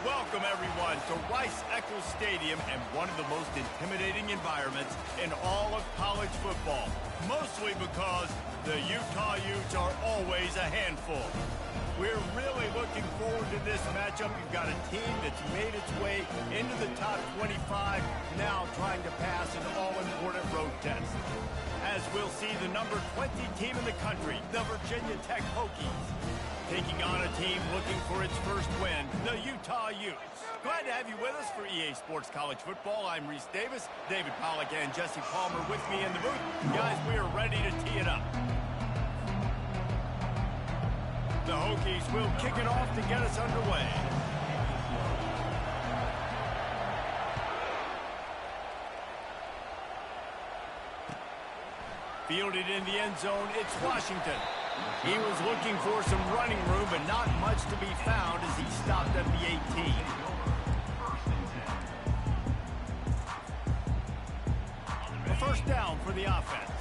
Welcome, everyone, to Rice-Eccles Stadium and one of the most intimidating environments in all of college football, mostly because the Utah Utes are always a handful. We're really looking forward to this matchup. You've got a team that's made its way into the top 25, now trying to pass an all-important road test. As we'll see, the number 20 team in the country, the Virginia Tech Hokies, taking on a team looking for its first win, the Utah Utes. Glad to have you with us for EA Sports College Football. I'm Reese Davis, David Pollack and Jesse Palmer with me in the booth. Guys, we are ready to tee it up. The Hokies will kick it off to get us underway. Fielded in the end zone, it's Washington. He was looking for some running room, but not much to be found as he stopped at the 18. A first down for the offense.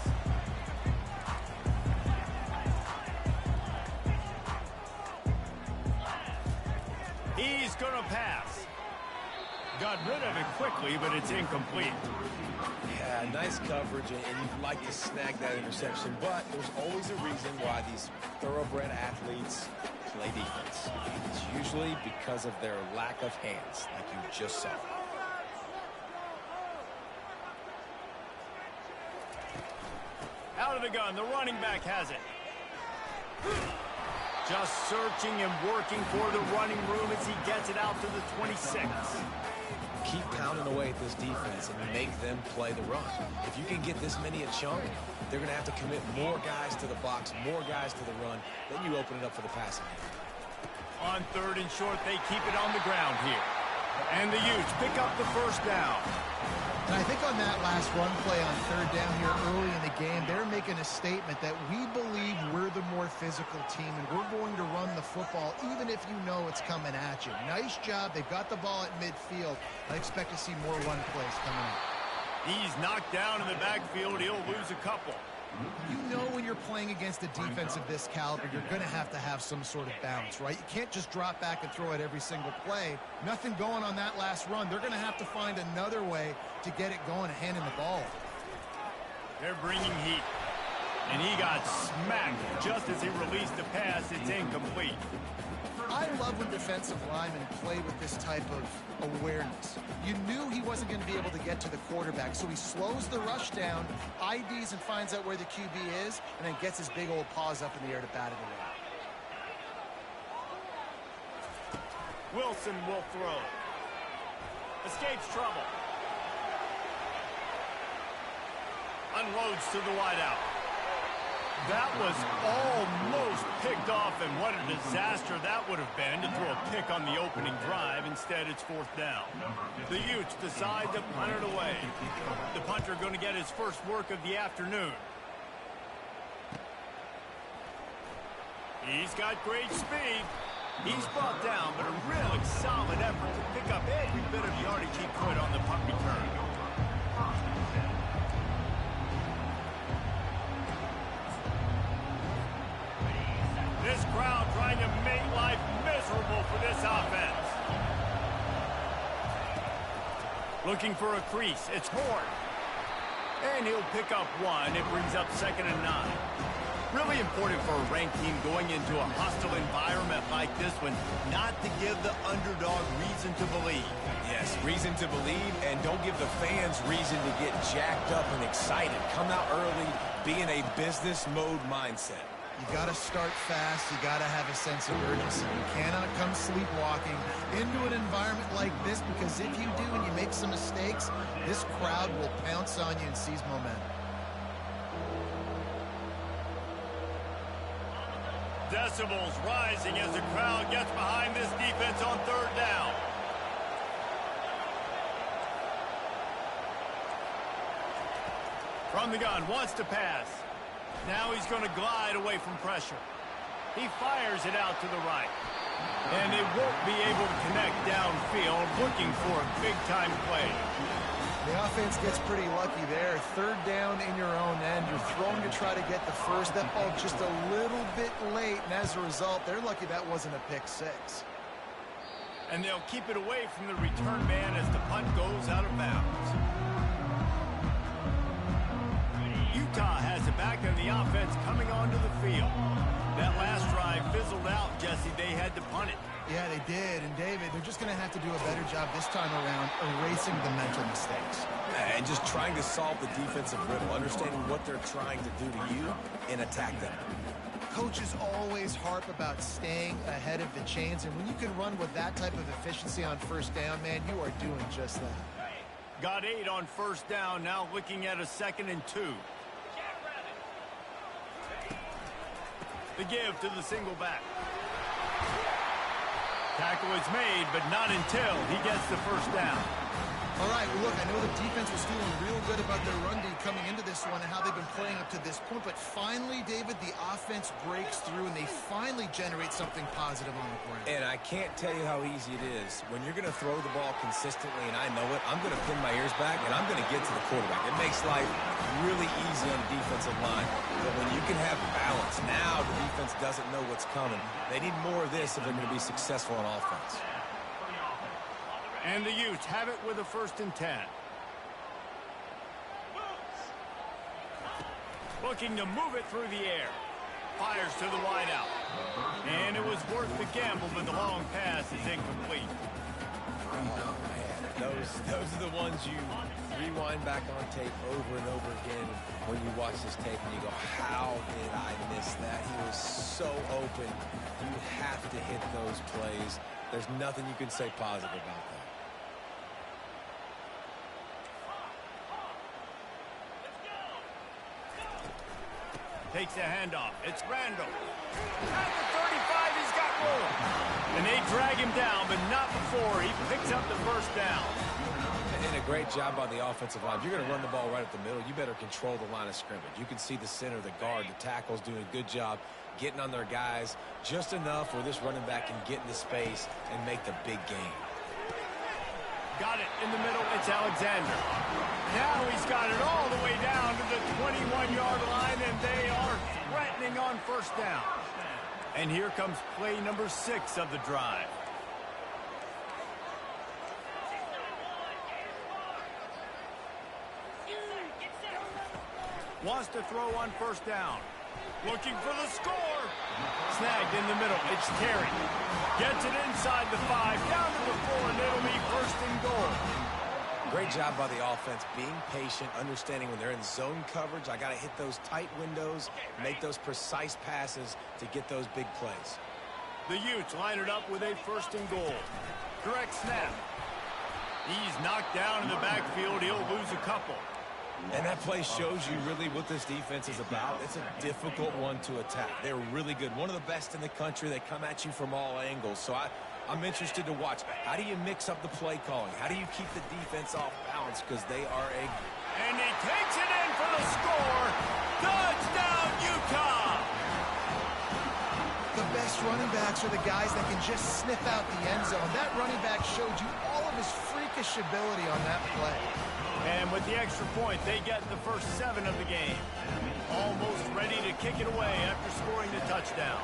He's going to pass. Got rid of it quickly, but it's incomplete. Yeah, nice coverage, and you'd like to snag that interception, but there's always a reason why these thoroughbred athletes play defense. It's usually because of their lack of hands, like you just saw. Out of the gun, the running back has it. Just searching and working for the running room as he gets it out to the 26. Keep pounding away at this defense and make them play the run. If you can get this many a chunk, they're going to have to commit more guys to the box, more guys to the run. Then you open it up for the passing game. On third and short, they keep it on the ground here. And the Utes pick up the first down. And I think on that last run play on third down here early in the game, they're making a statement that we believe we're the more physical team and we're going to run the football even if you know it's coming at you. Nice job. They've got the ball at midfield. I expect to see more run plays coming up. He's knocked down in the backfield. He'll lose a couple. You know when you're playing against a defense of this caliber, you're going to have some sort of balance, right? You can't just drop back and throw it every single play. Nothing going on that last run. They're going to have to find another way to get it going and handing the ball. They're bringing heat. And he got smacked just as he released the pass. It's incomplete. I love when defensive linemen play with this type of awareness. You knew he wasn't going to be able to get to the quarterback, so he slows the rush down, IDs and finds out where the QB is, and then gets his big old paws up in the air to bat it away. Wilson will throw. Escapes trouble. Unloads to the wideout. That was almost picked off, and what a disaster that would have been to throw a pick on the opening drive. Instead, it's fourth down. The Utes decide to punt it away. The punter going to get his first work of the afternoon. He's got great speed. He's brought down, but a really solid effort to pick up every bit of yardage he could on the punt return. This crowd trying to make life miserable for this offense. Looking for a crease. It's Horn. And he'll pick up one. It brings up 2nd and 9. Really important for a ranked team going into a hostile environment like this one, not to give the underdog reason to believe. Yes, reason to believe, and don't give the fans reason to get jacked up and excited. Come out early, be in a business mode mindset. You got to start fast. You got to have a sense of urgency. You cannot come sleepwalking into an environment like this, because if you do and you make some mistakes, this crowd will pounce on you and seize momentum. Decibels rising as the crowd gets behind this defense on third down. From the gun, wants to pass. Now he's going to glide away from pressure. He fires it out to the right. And they won't be able to connect downfield, looking for a big-time play. The offense gets pretty lucky there. Third down in your own end. You're throwing to try to get the first. That ball just a little bit late, and as a result, they're lucky that wasn't a pick six. And they'll keep it away from the return man as the punt goes out of bounds. Utah has it back on the offense coming onto the field. That last drive fizzled out, Jesse. They had to punt it. Yeah, they did. And, David, they're just going to have to do a better job this time around erasing the mental mistakes. And just trying to solve the defensive riddle, understanding what they're trying to do to you and attack them. Coaches always harp about staying ahead of the chains, and when you can run with that type of efficiency on first down, man, you are doing just that. Got 8 on first down, now looking at a 2nd and 2. The give to the single back. Tackle is made, but not until he gets the first down. All right, well, look, I know the defense was feeling real good about their run D coming into this one and how they've been playing up to this point, but finally, David, the offense breaks through and they finally generate something positive on the ground. And I can't tell you how easy it is. When you're going to throw the ball consistently, and I know it, I'm going to pin my ears back, and I'm going to get to the quarterback. It makes life really easy on the defensive line. But when you can have balance, now the defense doesn't know what's coming. They need more of this if they're going to be successful on offense. And the Utes have it with a 1st and 10. Looking to move it through the air. Fires to the wideout. And it was worth the gamble, but the long pass is incomplete. Oh, man. Those are the ones you rewind back on tape over and over again when you watch this tape and you go, how did I miss that? He was so open. You have to hit those plays. There's nothing you can say positive about that. Takes a handoff. It's Randall. At the 35, he's got room. And they drag him down, but not before he picks up the first down. And a great job by the offensive line. If you're going to run the ball right up the middle, you better control the line of scrimmage. You can see the center, the guard, the tackles doing a good job getting on their guys just enough where this running back can get into space and make the big game. Got it in the middle. It's Alexander. Now he's got it all the way down to the 21-yard line, and they are threatening on first down. And here comes play number 6 of the drive. Wants to throw on first down. Looking for the score. Snagged in the middle. It's Terry. Gets it inside the 5, down to the 4, and it'll be 1st and goal. Great job by the offense, being patient, understanding when they're in zone coverage, I got to hit those tight windows, make those precise passes to get those big plays. The Utes line it up with a 1st and goal. Direct snap. He's knocked down in the backfield. He'll lose a couple. And that play shows you really what this defense is about. It's a difficult one to attack. They're really good. One of the best in the country. They come at you from all angles. So I'm interested to watch. How do you mix up the play calling? How do you keep the defense off balance? Because they are a... And he takes it in for the score. Touchdown, Utah! The best running backs are the guys that can just sniff out the end zone. That running back showed you all of his freakish ability on that play. And with the extra point, they get the first 7 of the game. Almost ready to kick it away after scoring the touchdown.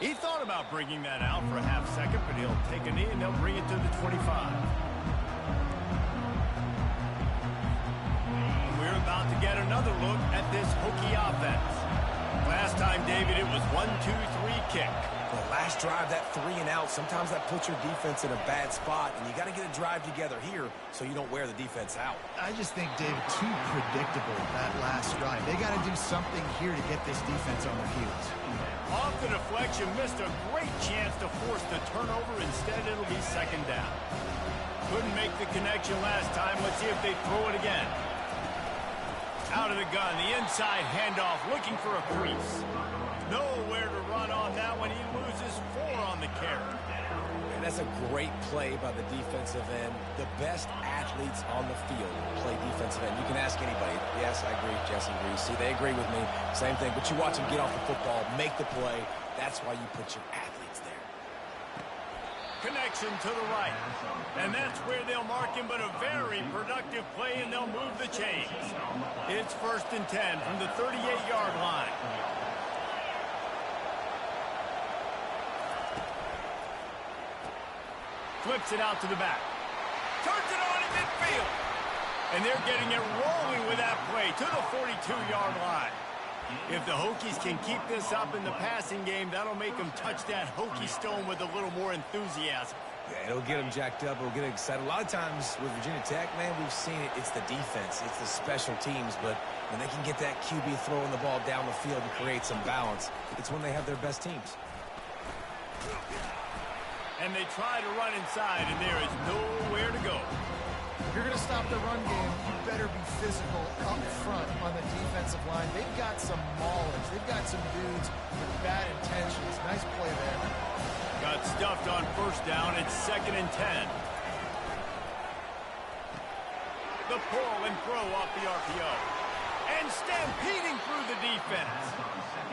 He thought about bringing that out for a half second, but he'll take a knee and they'll bring it to the 25. And we're about to get another look at this Hokie offense. Last time, David, it was 1-2-3 kick. The last drive, that 3 and out, sometimes that puts your defense in a bad spot, and you got to get a drive together here so you don't wear the defense out. I just think, David, too predictable that last drive. They got to do something here to get this defense on their heels. Off the deflection, missed a great chance to force the turnover. Instead, it'll be 2nd down. Couldn't make the connection last time. Let's see if they throw it again. Out of the gun, the inside handoff, looking for a crease. Nowhere to run on that one. He loses 4 on the carry. And that's a great play by the defensive end. The best athletes on the field play defensive end. You can ask anybody. Yes, I agree. Jesse agrees. See, they agree with me. Same thing. But you watch them get off the football, make the play. That's why you put your athletes there. Connection to the right. And that's where they'll mark him, but a very productive play, and they'll move the chains. It's 1st and 10 from the 38-yard line. Flips it out to the back. Turns it on in midfield. And they're getting it rolling with that play to the 42-yard line. If the Hokies can keep this up in the passing game, that'll make them touch that Hokie stone with a little more enthusiasm. Yeah, it'll get them jacked up. It'll get them excited. A lot of times with Virginia Tech, man, we've seen it. It's the defense. It's the special teams. But when they can get that QB throwing the ball down the field and create some balance, it's when they have their best teams. And they try to run inside, and there is nowhere to go. If you're going to stop the run game, you better be physical up front on the defensive line. They've got some maulers. They've got some dudes with bad intentions. Nice play there. Got stuffed on first down. It's 2nd and 10. The pull and throw off the RPO. And stampeding through the defense.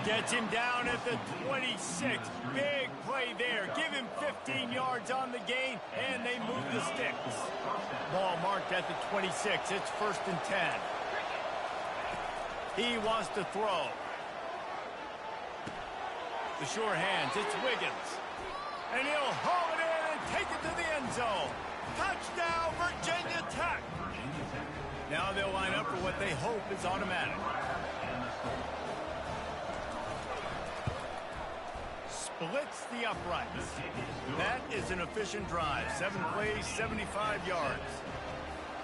Gets him down at the 26. Big play there. Give him 15 yards on the gain, and they move the sticks. Ball marked at the 26. It's 1st and 10. He wants to throw. The sure hands. It's Wiggins. And he'll haul it in and take it to the end zone. Touchdown, Virginia Tech. Now they'll line up for what they hope is automatic. Splits the uprights. That is an efficient drive. 7 plays, 75 yards.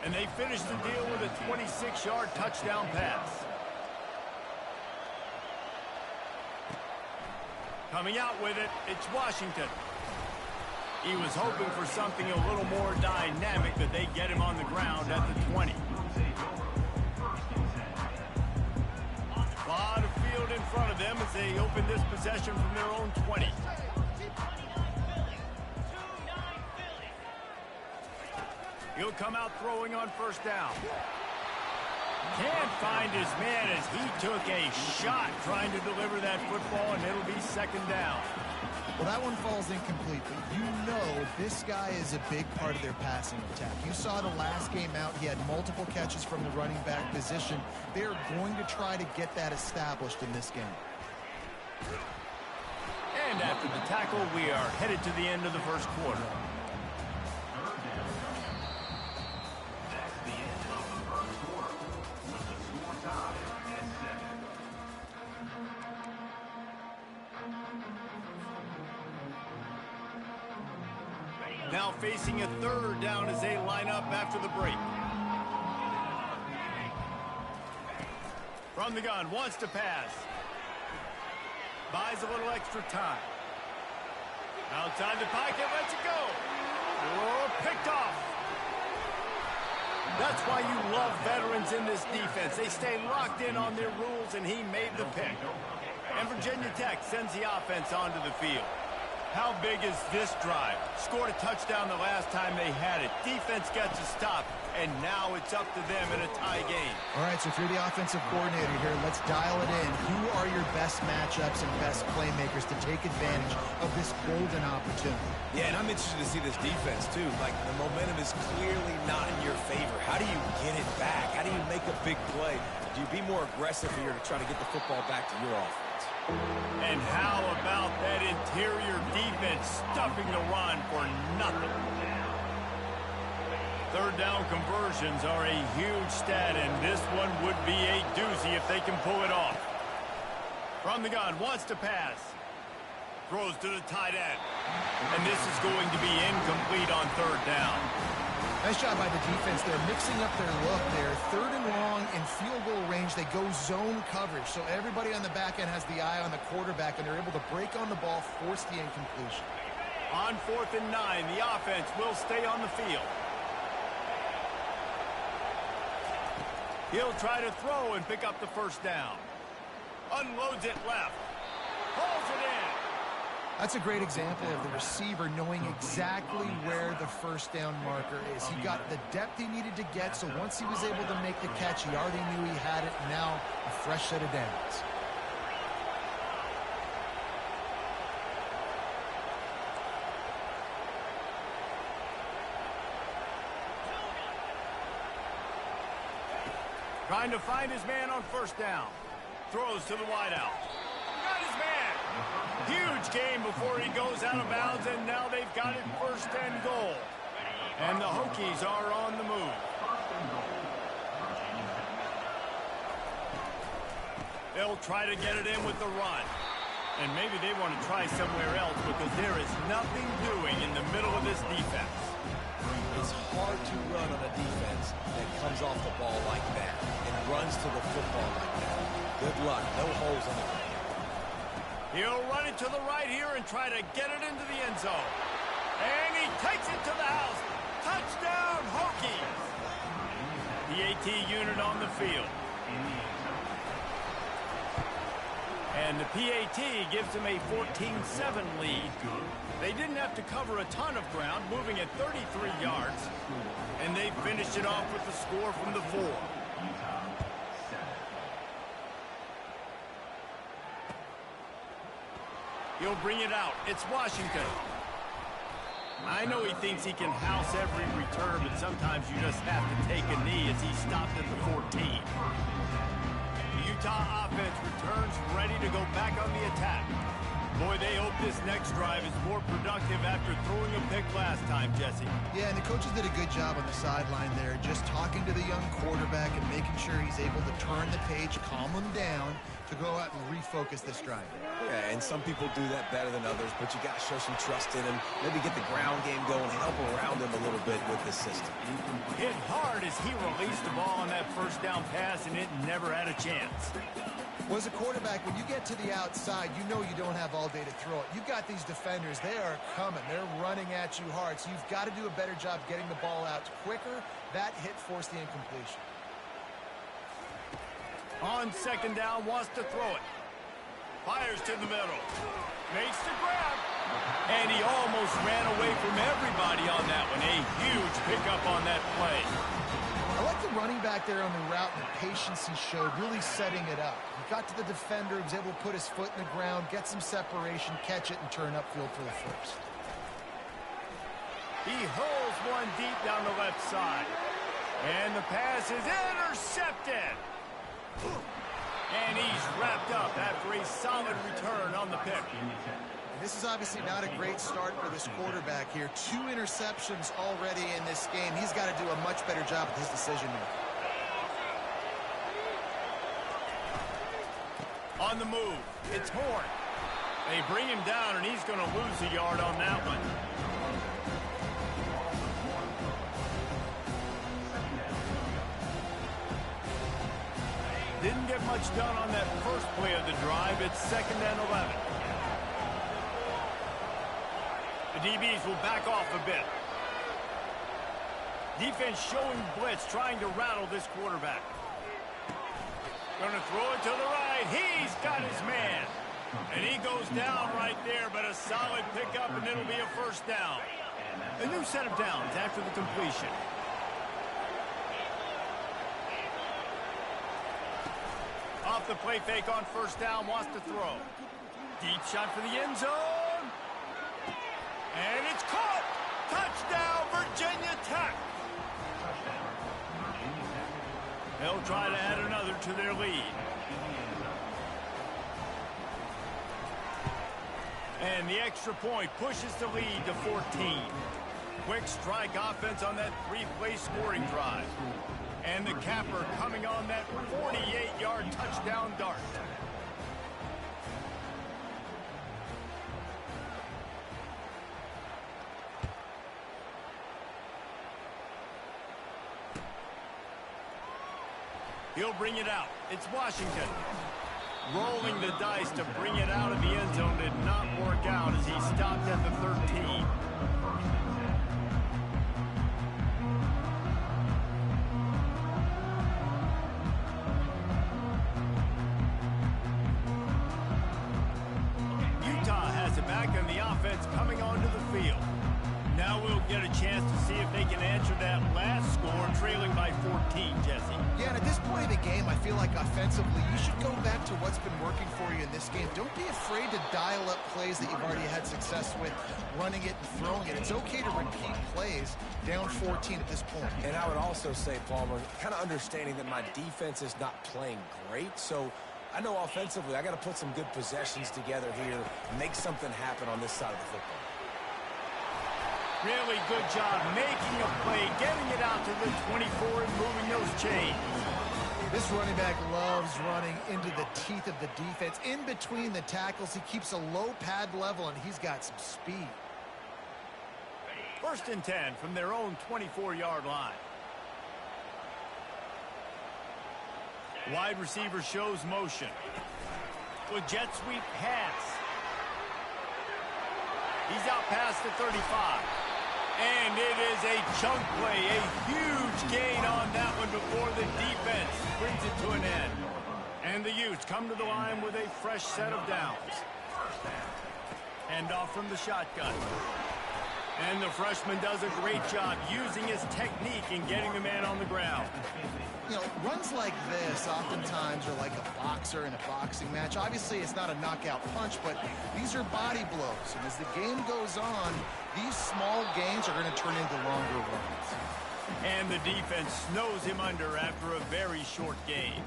And they finish the deal with a 26-yard touchdown pass. Coming out with it, it's Washington. He was hoping for something a little more dynamic, that they get him on the ground at the 20. A lot of field in front of them as they open this possession from their own 20. He'll come out throwing on first down. Can't find his man as he took a shot trying to deliver that football, and it'll be 2nd down. Well, that one falls incomplete, but you know this guy is a big part of their passing attack. You saw the last game out. He had multiple catches from the running back position. They're going to try to get that established in this game. And after the tackle, we are headed to the end of the first quarter. Now facing a 3rd down as they line up after the break. From the gun, wants to pass. Buys a little extra time. Outside the pocket, lets it go. Oh, picked off. That's why you love veterans in this defense. They stay locked in on their rules, and he made the pick. And Virginia Tech sends the offense onto the field. How big is this drive? Scored a touchdown the last time they had it. Defense gets a stop, and now it's up to them in a tie game. All right, so if you're the offensive coordinator here, let's dial it in. Who are your best matchups and best playmakers to take advantage of this golden opportunity? Yeah, and I'm interested to see this defense, too. Like, the momentum is clearly not in your favor. How do you get it back? How do you make a big play? Do you be more aggressive here to try to get the football back to your offense? And how about that interior defense stuffing the run for nothing? 3rd down conversions are a huge stat, and this one would be a doozy if they can pull it off. From the gun, wants to pass. Throws to the tight end. And this is going to be incomplete on 3rd down. Nice job by the defense. They're mixing up their look there. 3rd and long in field goal range. They go zone coverage. So everybody on the back end has the eye on the quarterback, and they're able to break on the ball, force the incompletion. On 4th and 9, the offense will stay on the field. He'll try to throw and pick up the 1st down. Unloads it left. Pulls it in. That's a great example of the receiver knowing exactly where the 1st down marker is. He got the depth he needed to get, so once he was able to make the catch, he already knew he had it. Now a fresh set of downs. Trying to find his man on 1st down. Throws to the wideout. Got his man. Huge huge gain before he goes out of bounds, and now they've got it 1st and goal. And the Hokies are on the move. They'll try to get it in with the run. And maybe they want to try somewhere else because there is nothing doing in the middle of this defense. It's hard to run on a defense that comes off the ball like that and runs to the football like that. Good luck. No holes in the ground. He'll run it to the right here and try to get it into the end zone. And he takes it to the house. Touchdown, Hokies! The AT unit on the field. And the PAT gives them a 14-7 lead. They didn't have to cover a ton of ground, moving at 33 yards. And they finished it off with the score from the 4. He'll bring it out. It's Washington. I know he thinks he can house every return, but sometimes you just have to take a knee as he stopped at the 14. Utah offense returns ready to go back on the attack. Boy, they hope this next drive is more productive after throwing a pick last time, Jesse. Yeah, and the coaches did a good job on the sideline there, just talking to the young quarterback and making sure he's able to turn the page, calm him down, to go out and refocus this drive. Yeah, and some people do that better than others, but you got to show some trust in him, maybe get the ground game going, help around him a little bit with the system. Hit hard as he released the ball on that 1st down pass, and it never had a chance. Well, as a quarterback, when you get to the outside, you know you don't have all day to throw it. You've got these defenders. They are coming. They're running at you hard, so you've got to do a better job getting the ball out quicker. That hit forced the incompletion. On 2nd down, wants to throw it. Fires to the middle. Makes the grab. And he almost ran away from everybody on that one. A huge pickup on that play. I like the running back there on the route and the patience he showed, really setting it up. He got to the defender, he was able to put his foot in the ground, get some separation, catch it, and turn upfield for the 1st. He hurls one deep down the left side. And the pass is intercepted. And he's wrapped up after a solid return on the pick. And this is obviously not a great start for this quarterback here. 2 interceptions already in this game. He's got to do a much better job with his decision making. On the move, it's Horn. They bring him down, and he's going to lose a yard on that one. Didn't get much done on that first play of the drive. It's 2nd and 11. The DBs will back off a bit. Defense showing blitz, trying to rattle this quarterback. Going to throw it to the right. He's got his man. And he goes down right there, but a solid pickup, and it'll be a 1st down. A new set of downs after the completion. Off the play fake on 1st down, wants to throw. Deep shot for the end zone. And it's caught. Touchdown, Virginia Tech. They'll try to add another to their lead. And the extra point pushes the lead to 14. Quick strike offense on that 3-play scoring drive. And the capper coming on that 48-yard touchdown dart. He'll bring it out. It's Washington. Rolling the dice to bring it out of the end zone did not work out as he stopped at the 13. Utah has it back and the offense coming onto the field. Now we'll get a chance to see if they can answer that last score, trailing by 14, Jesse. Yeah, and at this point of the game, I feel like offensively, you should go back to what's been working for you in this game. Don't be afraid to dial up plays that you've already had success with, running it and throwing it. It's okay to repeat plays down 14 at this point. And I would also say, Palmer, kind of understanding that my defense is not playing great, so I know offensively I got to put some good possessions together here, make something happen on this side of the football. Really good job making a play, getting it out to the 24 and moving those chains. This running back loves running into the teeth of the defense. In between the tackles, he keeps a low pad level, and he's got some speed. 1st and 10 from their own 24-yard line. Wide receiver shows motion. With jet sweep pass. He's out past the 35. And it is a chunk play, a huge gain on that one before the defense brings it to an end. And the Utes come to the line with a fresh set of downs. Hand off from the shotgun. And the freshman does a great job using his technique and getting the man on the ground. You know, runs like this oftentimes are like a boxer in a boxing match. Obviously, it's not a knockout punch, but these are body blows. And as the game goes on, these small gains are going to turn into longer runs. And the defense snows him under after a very short gain.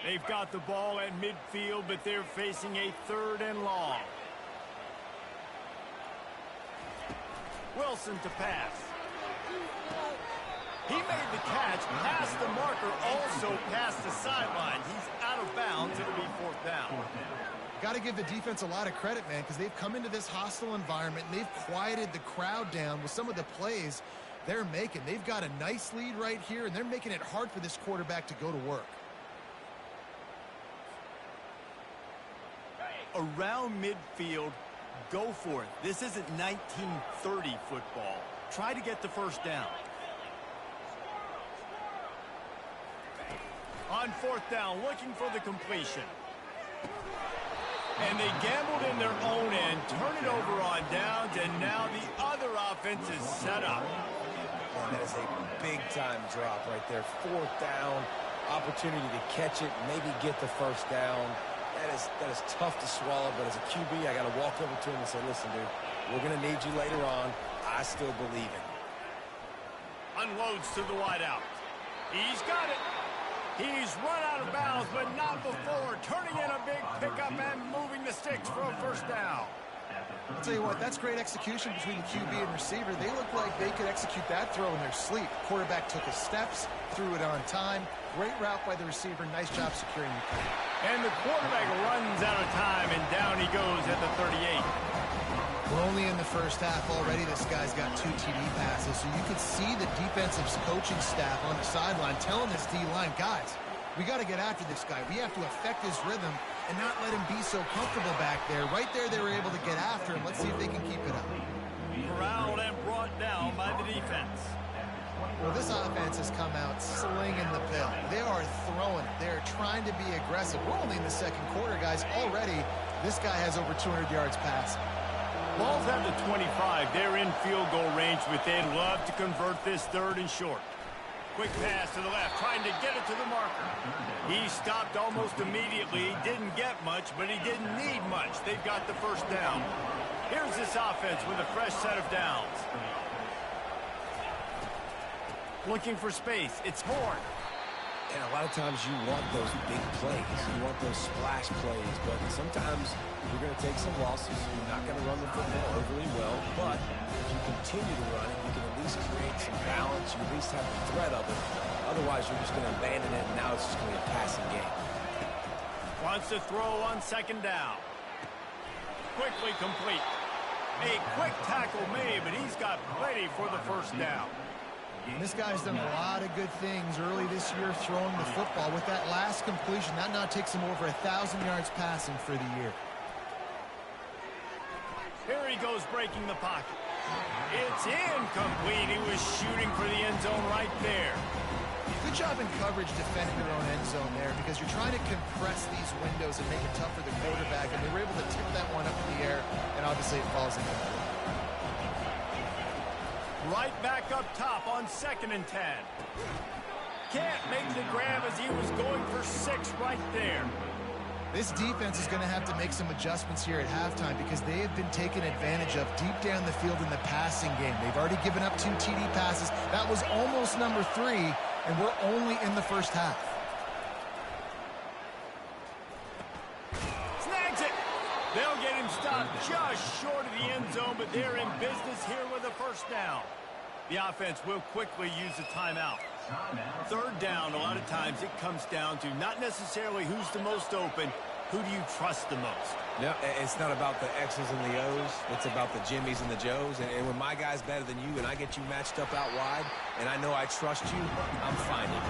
They've got the ball at midfield, but they're facing a 3rd and long. Wilson to pass. He made the catch, past the marker, also past the sideline. He's out of bounds. It'll be 4th down. Got to give the defense a lot of credit, man, because they've come into this hostile environment, and they've quieted the crowd down with some of the plays they're making. They've got a nice lead right here, and they're making it hard for this quarterback to go to work. Around midfield, go for it. This isn't 1930 football. Try to get the 1st down. On 4th down, looking for the completion. And they gambled in their own end, turn it over on downs, and now the other offense is set up. And that is a big-time drop right there. 4th down, opportunity to catch it, maybe get the 1st down. That is tough to swallow, but as a QB, I got to walk over to him and say, listen, dude, we're going to need you later on. I still believe in you. Unloads to the wideout. He's got it. He's run out of bounds, but not before. Turning in a big pickup and moving the sticks for a 1st down. I'll tell you what, that's great execution between the QB and receiver. They look like they could execute that throw in their sleep. Quarterback took his steps, threw it on time. Great route by the receiver. Nice job securing the play. And the quarterback runs out of time, and down he goes at the 38. We're only in the 1st half already. This guy's got 2 TD passes, so you could see the defensive coaching staff on the sideline telling this D-line, guys, we got to get after this guy. We have to affect his rhythm and not let him be so comfortable back there. Right there, they were able to get after him. Let's see if they can keep it up. Corralled and brought down by the defense. Well, this offense has come out slinging the pill. They are throwing it. They're trying to be aggressive. We're only in the 2nd quarter, guys. Already, this guy has over 200 yards passing. Ball's at the 25. They're in field goal range, but they'd love to convert this 3rd and short. Quick pass to the left, trying to get it to the marker. He stopped almost immediately. He didn't get much, but he didn't need much. They've got the 1st down. Here's this offense with a fresh set of downs. Looking for space. It's Horn. And a lot of times you want those big plays. You want those splash plays. But sometimes you're going to take some losses. You're not going to run the football overly well. But if you continue to run it, you can at least create some balance. You at least have the threat of it. Otherwise, you're just going to abandon it, and now it's just going to be a passing game. Wants to throw on 2nd down. Quickly complete. A quick tackle made, but he's got plenty for the 1st down. This guy's done a lot of good things early this year throwing the football. With that last completion, that now takes him over 1,000 yards passing for the year. Here he goes breaking the pocket. It's incomplete. He was shooting for the end zone right there. Good job in coverage defending their own end zone there, because you're trying to compress these windows and make it tough for the quarterback, and they were able to tip that one up in the air, and obviously it falls incomplete. Right back up top on 2nd and 10. Can't make the grab as he was going for 6 right there. This defense is going to have to make some adjustments here at halftime because they have been taken advantage of deep down the field in the passing game. They've already given up 2 TD passes. That was almost number 3, and we're only in the first half. Snags it. They'll get him stopped just short of the end zone, but they're in business here with a first down. The offense will quickly use a timeout. Third down, a lot of times it comes down to not necessarily who's the most open, who do you trust the most? Yeah, it's not about the X's and the O's. It's about the Jimmies and the Joes. And when my guy's better than you and I get you matched up out wide and I know I trust you, I'm finding it.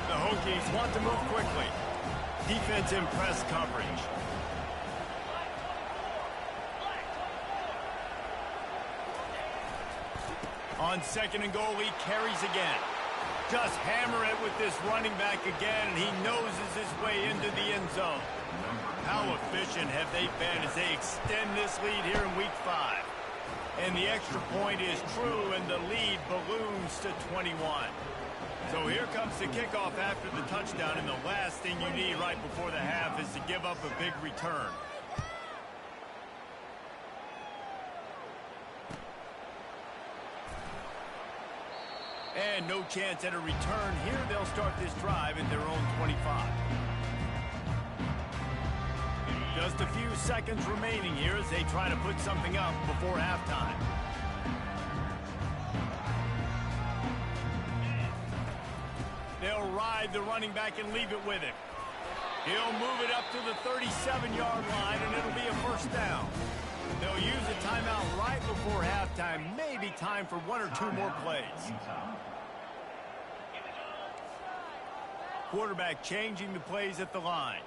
The Hokies want to move quickly. Defense in press coverage. On second and goal, he carries again. Just hammer it with this running back again, and he noses his way into the end zone. How efficient have they been as they extend this lead here in Week 5? And the extra point is true, and the lead balloons to 21. So here comes the kickoff after the touchdown, and the last thing you need right before the half is to give up a big return. And no chance at a return here. They'll start this drive at their own 25. Just a few seconds remaining here as they try to put something up before halftime. They'll ride the running back and leave it with him. He'll move it up to the 37-yard line, and it'll be a first down. They'll use a timeout right before halftime. Maybe time for 1 or 2 more plays. Quarterback changing the plays at the line.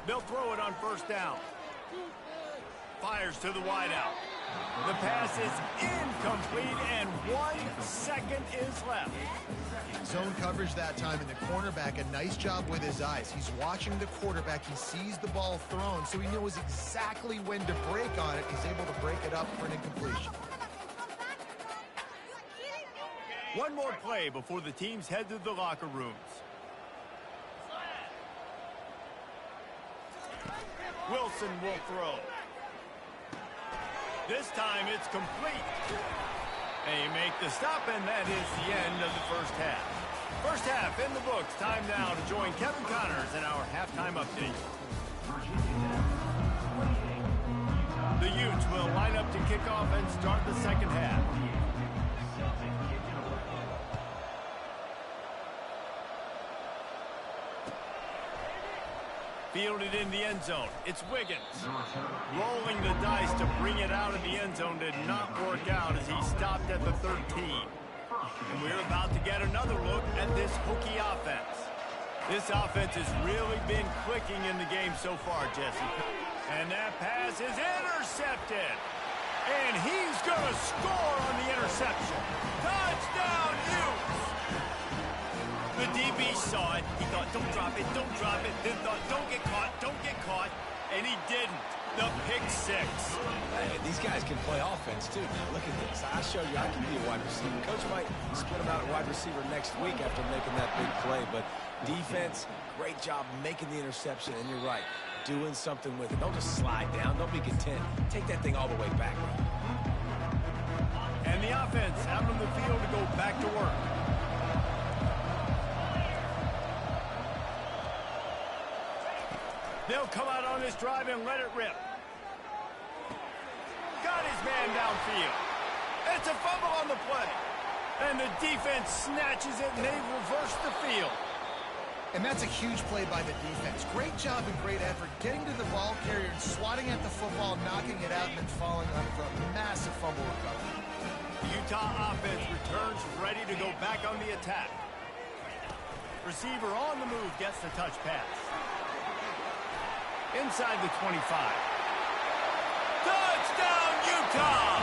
They'll throw it on first down. Fires to the wideout. The pass is incomplete, and 1 second is left. Zone coverage that time, and the cornerback, a nice job with his eyes. He's watching the quarterback. He sees the ball thrown, so he knows exactly when to break on it. He's able to break it up for an incompletion. One more play before the teams head to the locker rooms. Wilson will throw. This time it's complete. They make the stop, and that is the end of the first half. First half in the books. Time now to join Kevin Connors in our halftime update. The Utes will line up to kick off and start the second half. Fielded in the end zone. It's Wiggins. Rolling the dice to bring it out of the end zone did not work out as he stopped at the 13. And we're about to get another look at this Hokie offense. This offense has really been clicking in the game so far, Jesse. And that pass is intercepted. And he's going to score on the interception. Touchdown, Utes! The DB saw it. He thought, don't drop it, don't drop it. Then thought, don't get caught. And he didn't. The pick six. Hey, these guys can play offense, too. Now, look at this. I showed you I can be a wide receiver. Coach might split him out at wide receiver next week after making that big play. But defense, great job making the interception. And you're right, doing something with it. Don't just slide down. Don't be content. Take that thing all the way back. And the offense out on the field to go back to work. They'll come out on this drive and let it rip. Got his man downfield. It's a fumble on the play. And the defense snatches it, and they reverse the field. And that's a huge play by the defense. Great job and great effort getting to the ball carrier and swatting at the football, knocking it out, and then falling on it for a massive fumble recovery. The Utah offense returns ready to go back on the attack. Receiver on the move gets the touch pass. Inside the 25. Touchdown, Utah!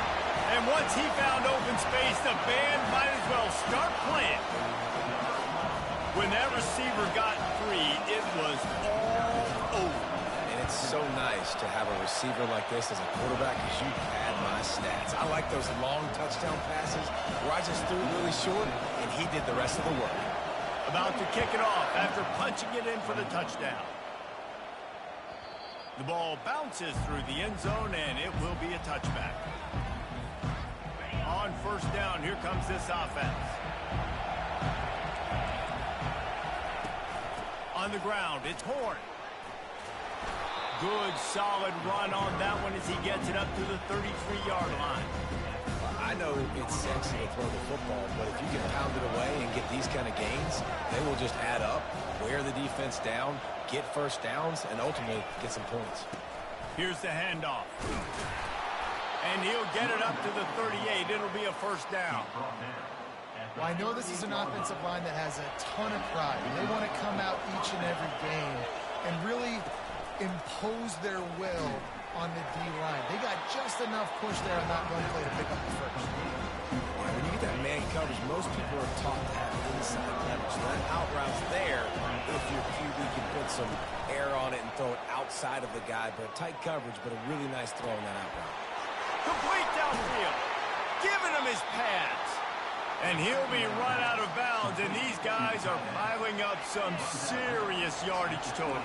And once he found open space, the band might as well start playing. When that receiver got free, it was all over. And it's so nice to have a receiver like this as a quarterback because you pad my stats. I like those long touchdown passes where I just threw it really short, and he did the rest of the work. About to kick it off after punching it in for the touchdown. The ball bounces through the end zone, and it will be a touchback. On first down, here comes this offense. On the ground, it's Horn. Good, solid run on that one as he gets it up to the 33-yard line. I know it's sexy to throw the football, but if you can pound it away and get these kind of gains, they will just add up, wear the defense down, get first downs, and ultimately get some points. Here's the handoff. And he'll get it up to the 38. It'll be a first down. Well, I know this is an offensive line that has a ton of pride. They want to come out each and every game and really impose their will on the D-line. They got just enough push there on that one play to pick up the first. When you get that man coverage, most people are taught to have inside leverage. So that out route's there if your QB can put some air on it and throw it outside of the guy. But tight coverage, but a really nice throw on that out route. Complete downfield. Giving him his pads. And he'll be run out of bounds, and these guys are piling up some serious yardage totals.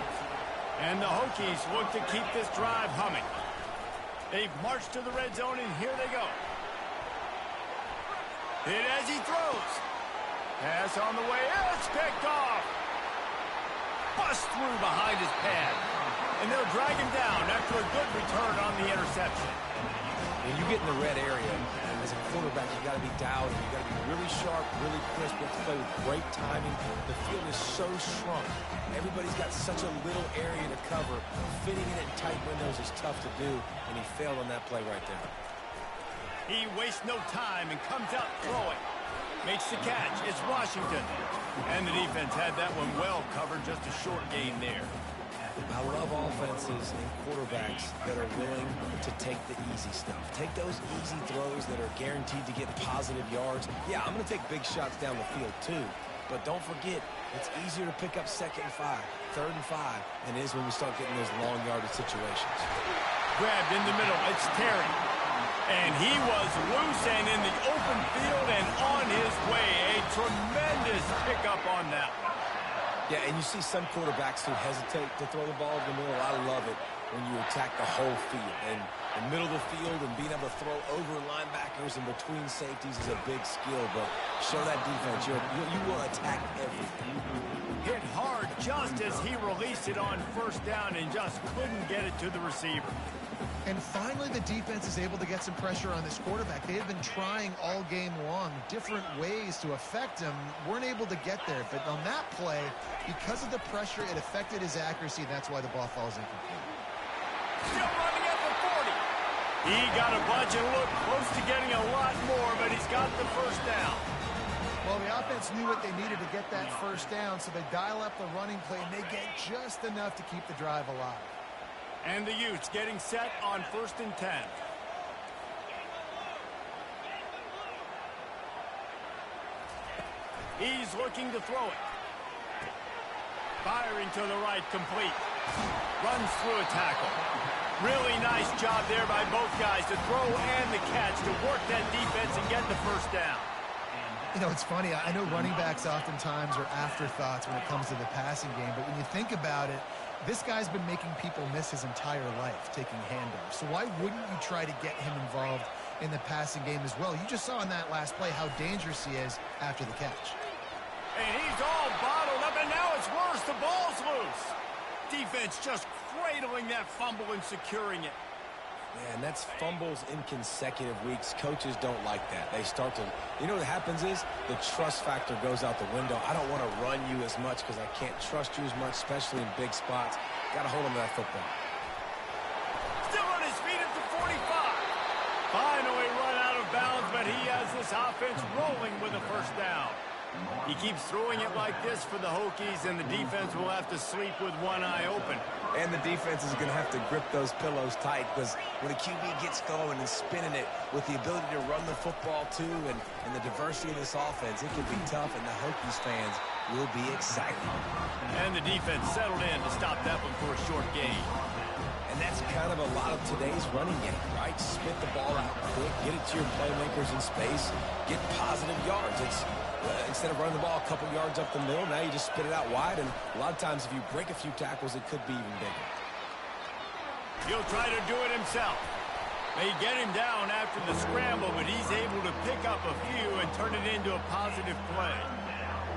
And the Hokies look to keep this drive humming. They've marched to the red zone, and here they go. Hit as he throws. Pass on the way. It's picked off. Bust through behind his pad. And they'll drag him down after a good return on the interception. When you get in the red area, as a quarterback, you got to be dialed. You got to be really sharp, really crisp. You have to play with great timing. The field is so shrunk. Everybody's got such a little area to cover. Fitting it in tight windows is tough to do, and he failed on that play right there. He wastes no time and comes out throwing. Makes the catch. It's Washington. And the defense had that one well covered. Just a short gain there. I love offenses and quarterbacks that are willing to take the easy stuff. Take those easy throws that are guaranteed to get positive yards. Yeah, I'm going to take big shots down the field too. But don't forget, it's easier to pick up 2nd and 5, 3rd and 5 than it is when we start getting those long yardage situations. Grabbed in the middle. It's Terry. And he was loose and in the open field and on his way. A tremendous pickup on that one. Yeah, and you see some quarterbacks who hesitate to throw the ball in the middle. I love it when you attack the whole field. And the middle of the field and being able to throw over linebackers and between safeties is a big skill. But show that defense. You will attack everything. Hit hard just as he released it on first down and just couldn't get it to the receiver. And finally, the defense is able to get some pressure on this quarterback. They have been trying all game long different ways to affect him. Weren't able to get there. But on that play, because of the pressure, it affected his accuracy. That's why the ball falls incomplete. Still running at the 40. He got a bunch and looked close to getting a lot more, but he's got the first down. Well, the offense knew what they needed to get that first down, so they dial up the running play, and they get just enough to keep the drive alive. And the Utes getting set on 1st and 10. He's looking to throw it. Firing to the right, complete. Runs through a tackle. Really nice job there by both guys to throw and the catch to work that defense and get the first down. You know, it's funny. I know running backs oftentimes are afterthoughts when it comes to the passing game, but when you think about it, this guy's been making people miss his entire life taking handoffs. So why wouldn't you try to get him involved in the passing game as well? You just saw in that last play how dangerous he is after the catch. And he's all bottled up, and now it's worse. The ball's loose. Defense just cradling that fumble and securing it. Yeah, and that's fumbles in consecutive weeks. Coaches don't like that. They start to, you know what happens is the trust factor goes out the window. I don't want to run you as much because I can't trust you as much, especially in big spots. Got to hold on to that football. Still on his feet at the 45. Finally run out of bounds, but he has this offense rolling with a first down. He keeps throwing it like this for the Hokies, and the defense will have to sleep with one eye open. And the defense is going to have to grip those pillows tight because when a QB gets going and spinning it with the ability to run the football too and the diversity of this offense, it can be tough, and the Hokies fans will be excited. And the defense settled in to stop that one for a short gain. And that's kind of a lot of today's running game, right? Spit the ball out quick, get it to your playmakers in space, get positive yards. Instead of running the ball a couple yards up the middle, now you just spit it out wide, and a lot of times if you break a few tackles, it could be even bigger. He'll try to do it himself. They get him down after the scramble, but he's able to pick up a few and turn it into a positive play.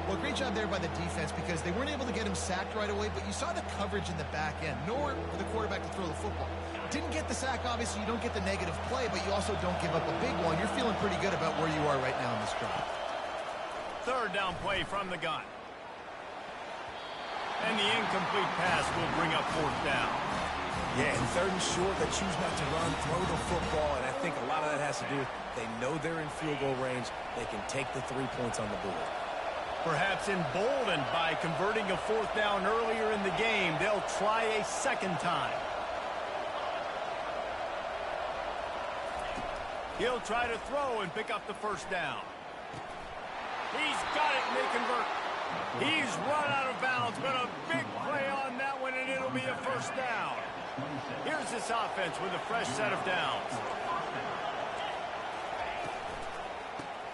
Well, great job there by the defense because they weren't able to get him sacked right away, but you saw the coverage in the back end. Nowhere for the quarterback to throw the football. Didn't get the sack, obviously. You don't get the negative play, but you also don't give up a big one. You're feeling pretty good about where you are right now in this drive. Third down play from the gun. And the incomplete pass will bring up fourth down. Yeah, and third and short, they choose not to run, throw the football, and I think a lot of that has to do with they know they're in field goal range. They can take the 3 points on the board. Perhaps emboldened by converting a fourth down earlier in the game, they'll try a second time. He'll try to throw and pick up the first down. He's got it, and they convert. He's run out of bounds, but a big play on that one, and it'll be a first down. Here's this offense with a fresh set of downs.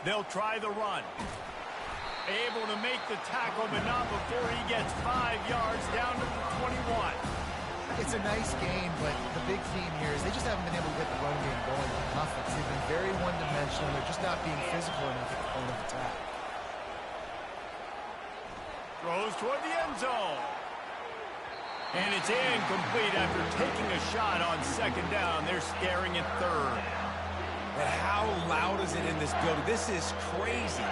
They'll try the run. Able to make the tackle, but not before he gets 5 yards down to the 21. It's a nice game, but the big theme here is they just haven't been able to get the run game going enough. They've been very one-dimensional. They're just not being physical enough at the point of attack. Throws toward the end zone. And it's incomplete after taking a shot on second down. They're staring at third. But how loud is it in this building? This is crazy.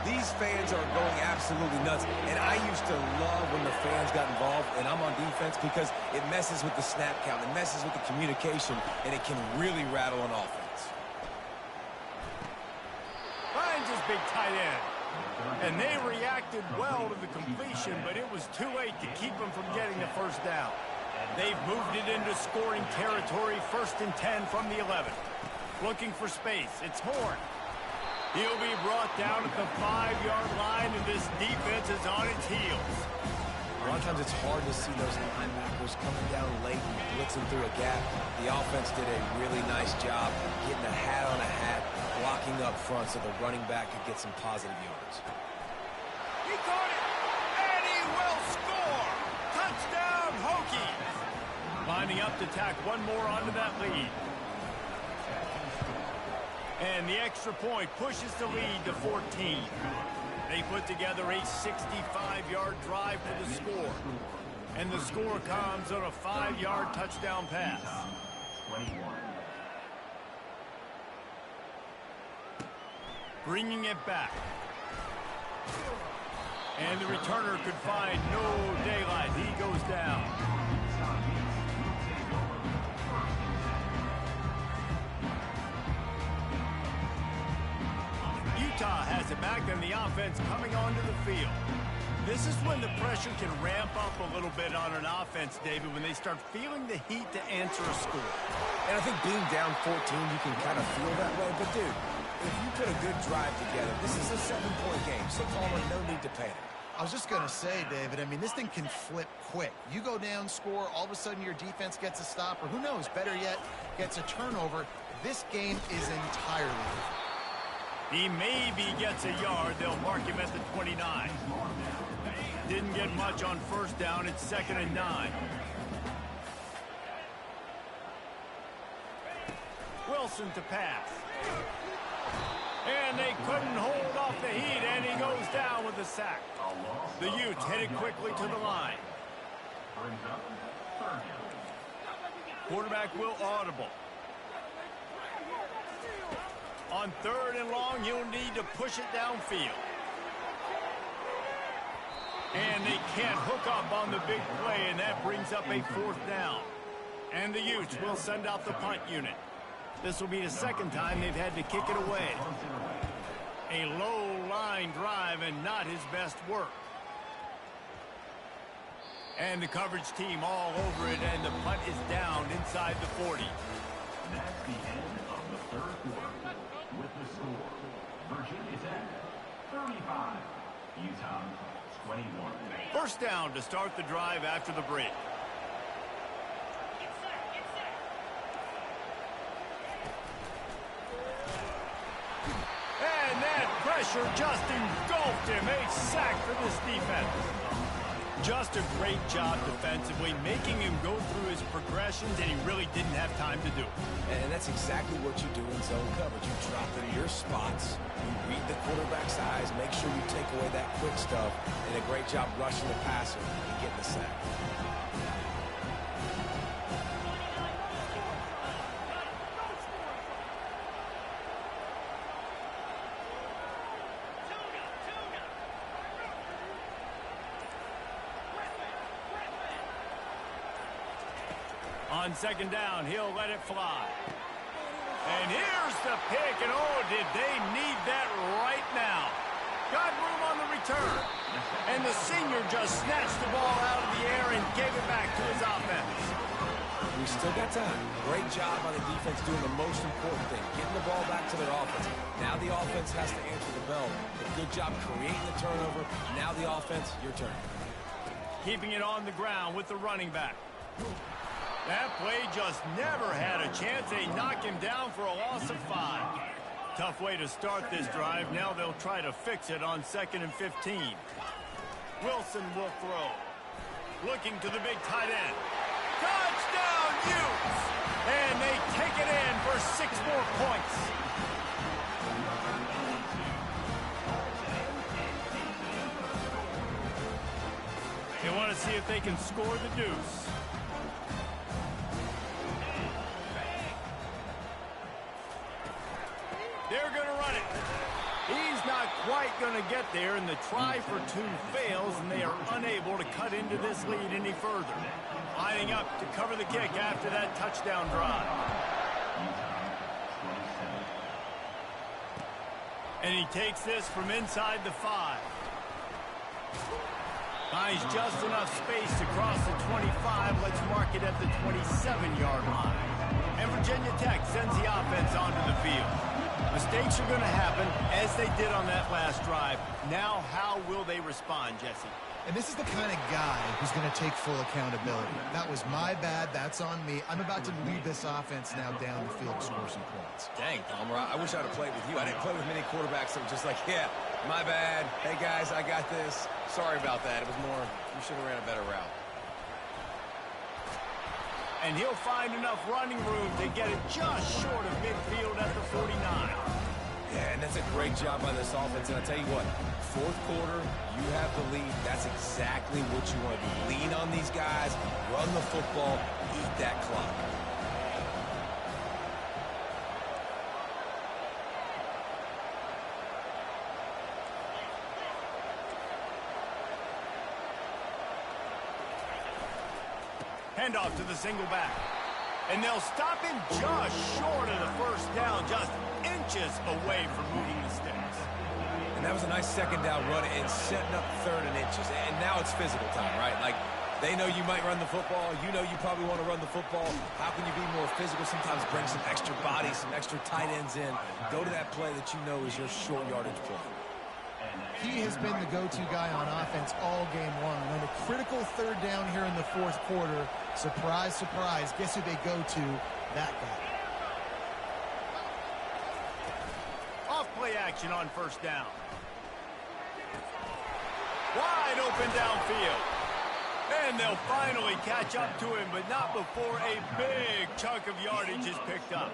These fans are going absolutely nuts. And I used to love when the fans got involved, and I'm on defense, because it messes with the snap count. It messes with the communication, and it can really rattle an offense. Finds his big tight end. And they reacted well to the completion, but it was too late to keep them from getting the first down. They've moved it into scoring territory, 1st and 10 from the 11. Looking for space. It's Horn. He'll be brought down at the 5-yard line, and this defense is on its heels. A lot of times it's hard to see those linebackers coming down late and blitzing through a gap. The offense did a really nice job getting a hat on a hat, blocking up front so the running back could get some positive yards. He caught it, and he will score! Touchdown, Hokies! Lining up to tack one more onto that lead. And the extra point pushes the lead to 14. They put together a 65-yard drive for the score. And the score comes on a 5-yard touchdown pass. Bringing it back. And the returner could find no daylight. He goes down. Utah has it back, and the offense coming onto the field. This is when the pressure can ramp up a little bit on an offense, David, when they start feeling the heat to answer a score. And I think being down 14, you can kind of feel that way. But, dude, if you put a good drive together, this is a 7-point game. So, Palmer, no need to panic. I was just going to say, David, I mean, this thing can flip quick. You go down, score, all of a sudden your defense gets a stop, or who knows, better yet, gets a turnover. This game is entirely different. He maybe gets a yard. They'll mark him at the 29. Didn't get much on first down. It's 2nd and 9. Wilson to pass. And they couldn't hold off the heat, and he goes down with a sack. The Utes headed quickly to the line. Quarterback will audible. On 3rd and long, you'll need to push it downfield. And they can't hook up on the big play, and that brings up a 4th down. And the Utes will send out the punt unit. This will be the 2nd time they've had to kick it away. A low-line drive and not his best work. And the coverage team all over it, and the punt is down inside the 40. That's the end of the 3rd quarter. With the score, Virginia Tech 35, Utah 21. First down to start the drive after the break. And that pressure pressure just engulfed him. A sack for this defense. Just a great job defensively, making him go through his progressions, and he really didn't have time to do it. And that's exactly what you do in zone coverage. You drop in your spots, you read the quarterback's eyes, make sure you take away that quick stuff, and a great job rushing the passer and getting the sack. On second down, he'll let it fly. And here's the pick, and oh, did they need that right now. Got room on the return. And the senior just snatched the ball out of the air and gave it back to his offense. We still got time. Great job by the defense doing the most important thing, getting the ball back to their offense. Now the offense has to answer the bell. A good job creating the turnover. Now the offense, your turn. Keeping it on the ground with the running back. That play just never had a chance. They knock him down for a loss of 5. Tough way to start this drive. Now they'll try to fix it on 2nd and 15. Wilson will throw. Looking to the big tight end. Touchdown, Utes! And they take it in for 6 more points. They want to see if they can score the deuce. They're going to run it. He's not quite going to get there, and the try for 2 fails, and they are unable to cut into this lead any further. Lining up to cover the kick after that touchdown drive. And he takes this from inside the 5. Finds just enough space to cross the 25. Let's mark it at the 27-yard line. And Virginia Tech sends the offense onto the field. Mistakes are going to happen, as they did on that last drive. Now, how will they respond, Jesse? And this is the kind of guy who's going to take full accountability. That was my bad. That's on me. I'm about to lead this offense now down the field to score some points. Dang, Palmer, I wish I'd have played with you. I didn't play with many quarterbacks that were just like, yeah, my bad. Hey, guys, I got this. Sorry about that. It was more, you should have ran a better route. And he'll find enough running room to get it just short of midfield at the 49. Yeah, and that's a great job by this offense. And I'll tell you what, 4th quarter, you have the lead. That's exactly what you want to do. Lean on these guys, run the football, eat that clock. Handoff to the single back. And they'll stop him just short of the first down, just inches away from moving the sticks. And that was a nice second down run and setting up 3rd and inches. And now it's physical time, right? Like, they know you might run the football. You know you probably want to run the football. How can you be more physical? Sometimes bring some extra bodies, some extra tight ends in. Go to that play that you know is your short yardage play. He has been the go-to guy on offense all game long. When a critical 3rd down here in the 4th quarter, surprise, surprise, guess who they go to? That guy. Off play action on 1st down. Wide open downfield. And they'll finally catch up to him, but not before a big chunk of yardage is picked up.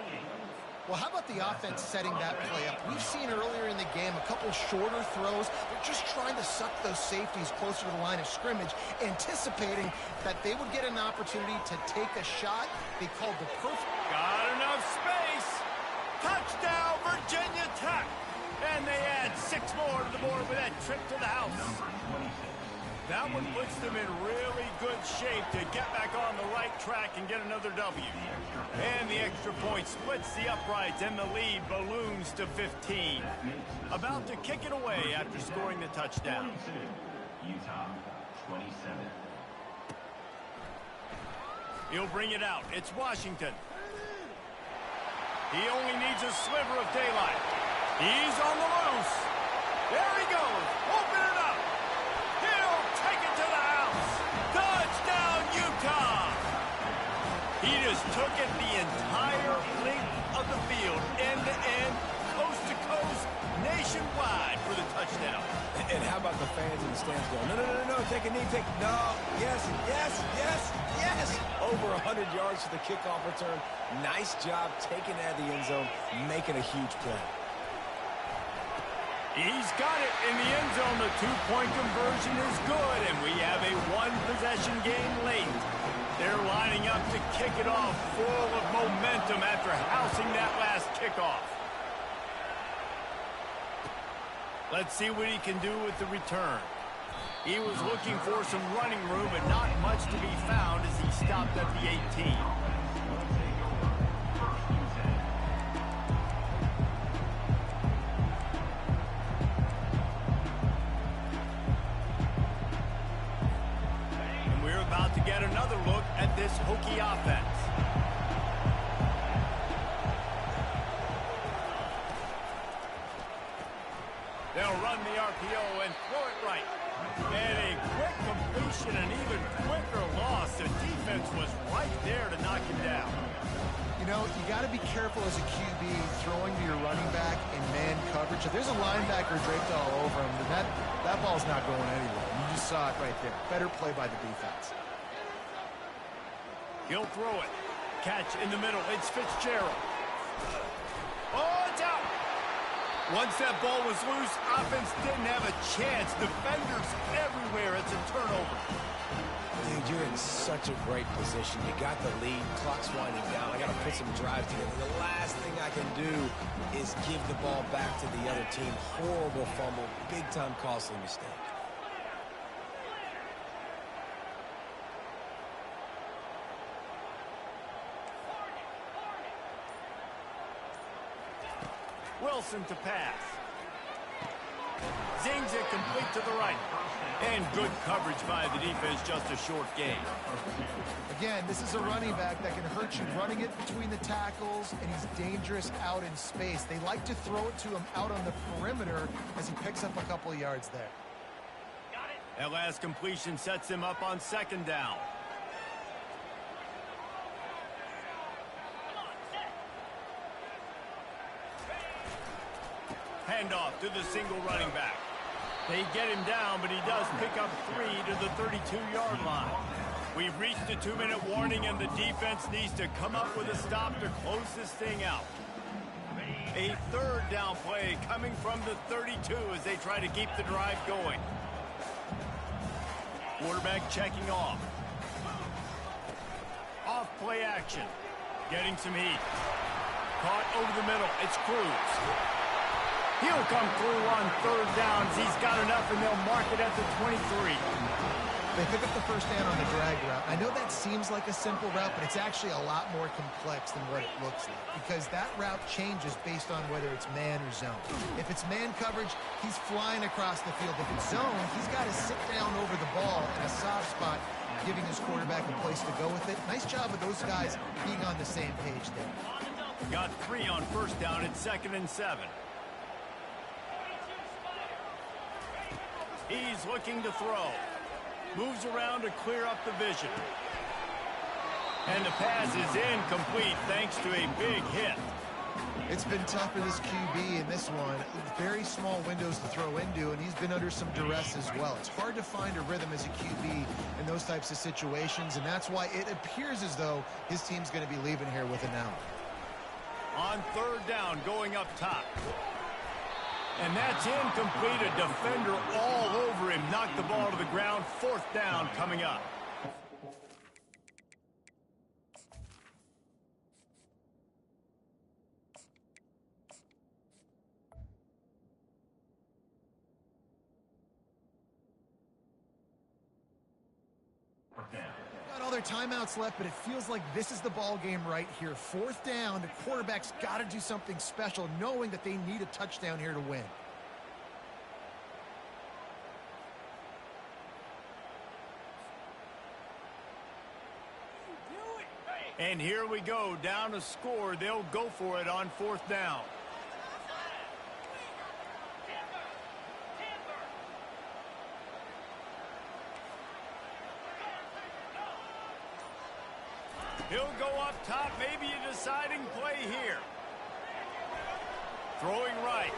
Well, how about the offense setting that play up? We've seen earlier in the game a couple shorter throws. They're just trying to suck those safeties closer to the line of scrimmage, anticipating that they would get an opportunity to take a shot. They called the perfect. Got enough space. Touchdown, Virginia Tech. And they add 6 more to the board with that trip to the house. That one puts them in really good shape to get back on the right track and get another W. And the extra point splits the uprights, and the lead balloons to 15. About to kick it away after scoring the touchdown. Utah, 27. He'll bring it out. It's Washington. He only needs a sliver of daylight. He's on the loose. There he goes. Open it up. He'll take it to the house. Touchdown, Utah. He just took it the entire length of the field, end to end, coast to coast, nailed nationwide for the touchdown. And how about the fans in the stands going, no, no, no, no, take a knee, no, yes, yes, yes, yes. Over 100 yards for the kickoff return. Nice job taking it out of the end zone, making a huge play. He's got it in the end zone. The two-point conversion is good, and we have a one-possession game late. They're lining up to kick it off full of momentum after housing that last kickoff. Let's see what he can do with the return. He was looking for some running room, but not much to be found as he stopped at the 18. And we're about to get another look at this Hokie offense. They'll run the RPO and throw it right. And a quick completion, an even quicker loss. The defense was right there to knock him down. You know, you got to be careful as a QB throwing to your running back in man coverage. If there's a linebacker draped all over him, then that ball's not going anywhere. You just saw it right there. Better play by the defense. He'll throw it. Catch in the middle. It's Fitzgerald. Oh, it's out. Once that ball was loose, offense didn't have a chance. Defenders everywhere. It's a turnover. Dude, you're in such a great position. You got the lead. Clock's winding down. I got to put some drive together. The last thing I can do is give the ball back to the other team. Horrible fumble. Big-time costly mistake. Wilson to pass. Zings it complete to the right. And good coverage by the defense, just a short gain. Again, this is a running back that can hurt you running it between the tackles, and he's dangerous out in space. They like to throw it to him out on the perimeter as he picks up a couple of yards there. That last completion sets him up on second down. Handoff to the single running back. They get him down, but he does pick up 3 to the 32-yard line. We've reached a 2-minute warning, and the defense needs to come up with a stop to close this thing out. A third down play coming from the 32 as they try to keep the drive going. Quarterback checking off. Off play action. Getting some heat. Caught over the middle. It's Cruz. He'll come through on third down. He's got enough, and they'll mark it at the 23. They pick up the first down on the drag route. I know that seems like a simple route, but it's actually a lot more complex than what it looks like, because that route changes based on whether it's man or zone. If it's man coverage, he's flying across the field. If it's zone, he's got to sit down over the ball in a soft spot, giving his quarterback a place to go with it. Nice job of those guys being on the same page there. Got 3 on first down. It's 2nd and 7. He's looking to throw. Moves around to clear up the vision. And the pass is incomplete thanks to a big hit. It's been tough for this QB in this one. Very small windows to throw into, and he's been under some duress as well. It's hard to find a rhythm as a QB in those types of situations, and that's why it appears as though his team's going to be leaving here with an out. On third down, going up top. And that's incomplete. A defender all over him. Knocked the ball to the ground. 4th down coming up. Got all their timeouts left, but it feels like this is the ball game right here. 4th down, the quarterback's got to do something special, knowing that they need a touchdown here to win. And here we go, down a score. They'll go for it on 4th down. He'll go up top, maybe a deciding play here. Throwing right.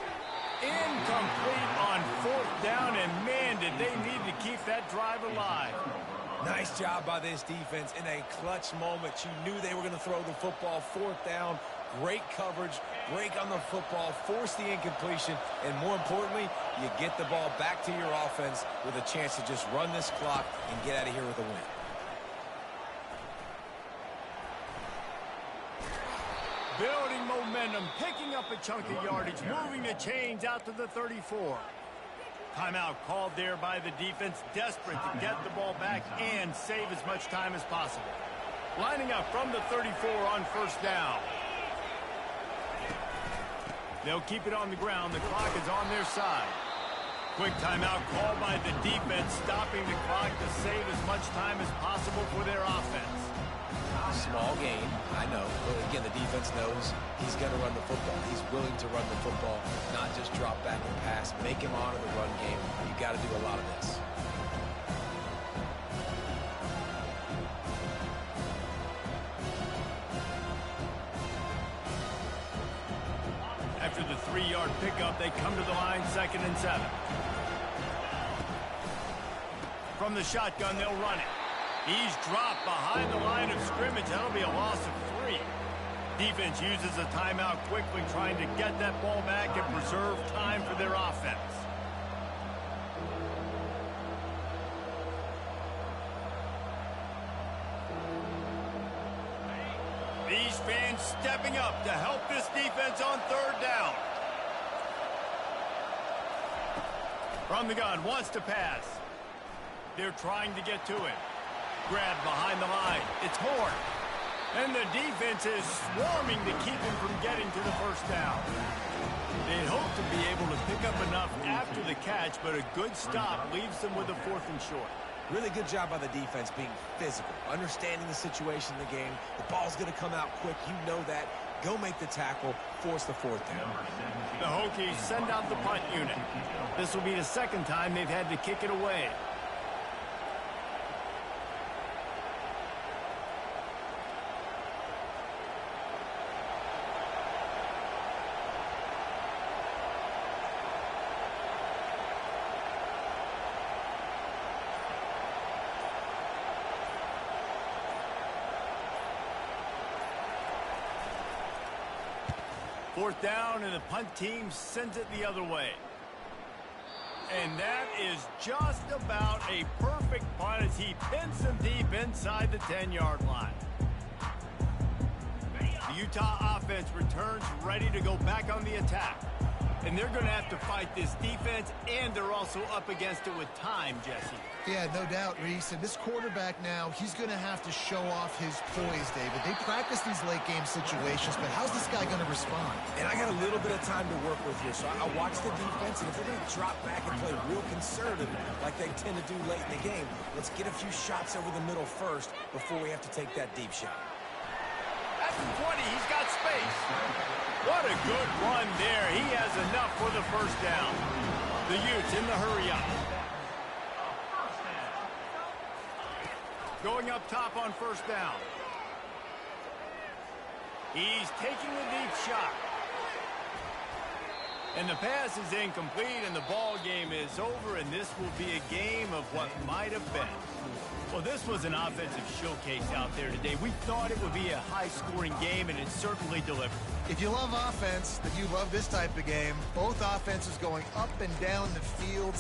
Incomplete on fourth down, and man, did they need to keep that drive alive. Nice job by this defense in a clutch moment. You knew they were going to throw the football. Fourth down, great coverage, break on the football, force the incompletion, and more importantly, you get the ball back to your offense with a chance to just run this clock and get out of here with a win. Building momentum, picking up a chunk of yardage, moving the chains out to the 34. Timeout called there by the defense, desperate to get the ball back and save as much time as possible. Lining up from the 34 on first down. They'll keep it on the ground. The clock is on their side. Quick timeout called by the defense, stopping the clock to save as much time as possible for their offense. Small gain, I know, but again, the defense knows he's going to run the football. He's willing to run the football, not just drop back and pass, make him honor the run game. You got to do a lot of this. After the 3-yard pickup, they come to the line, 2nd and 7. From the shotgun, they'll run it. He's dropped behind the line of scrimmage. That'll be a loss of 3. Defense uses a timeout quickly, trying to get that ball back and preserve time for their offense. These fans stepping up to help this defense on 3rd down. From the gun, wants to pass. They're trying to get to it. Grab behind the line. It's Horn. And the defense is swarming to keep him from getting to the first down. They'd hope to be able to pick up enough after the catch, but a good stop leaves them with a 4th and short. Really good job by the defense being physical, understanding the situation in the game. The ball's going to come out quick. You know that. Go make the tackle, force the 4th down. The Hokies send out the punt unit. This will be the 2nd time they've had to kick it away. Fourth down, and the punt team sends it the other way. And that is just about a perfect punt as he pins them deep inside the 10-yard line. The Utah offense returns ready to go back on the attack. And they're going to have to fight this defense, and they're also up against it with time, Jesse. Yeah, no doubt, Reese. And this quarterback now, he's going to have to show off his poise, David. They practice these late-game situations, but how's this guy going to respond? And I got a little bit of time to work with here, so I watch the defense, and if they're going to drop back and play real conservative like they tend to do late in the game, let's get a few shots over the middle first before we have to take that deep shot. At the 20, he's got space. What a good run there. He has enough for the first down. The Utes in the hurry-up. Going up top on first down. He's taking a deep shot. And the pass is incomplete, and the ball game is over, and this will be a game of what might have been. Well, this was an offensive showcase out there today. We thought it would be a high-scoring game, and it certainly delivered. If you love offense, then you love this type of game. Both offenses going up and down the field.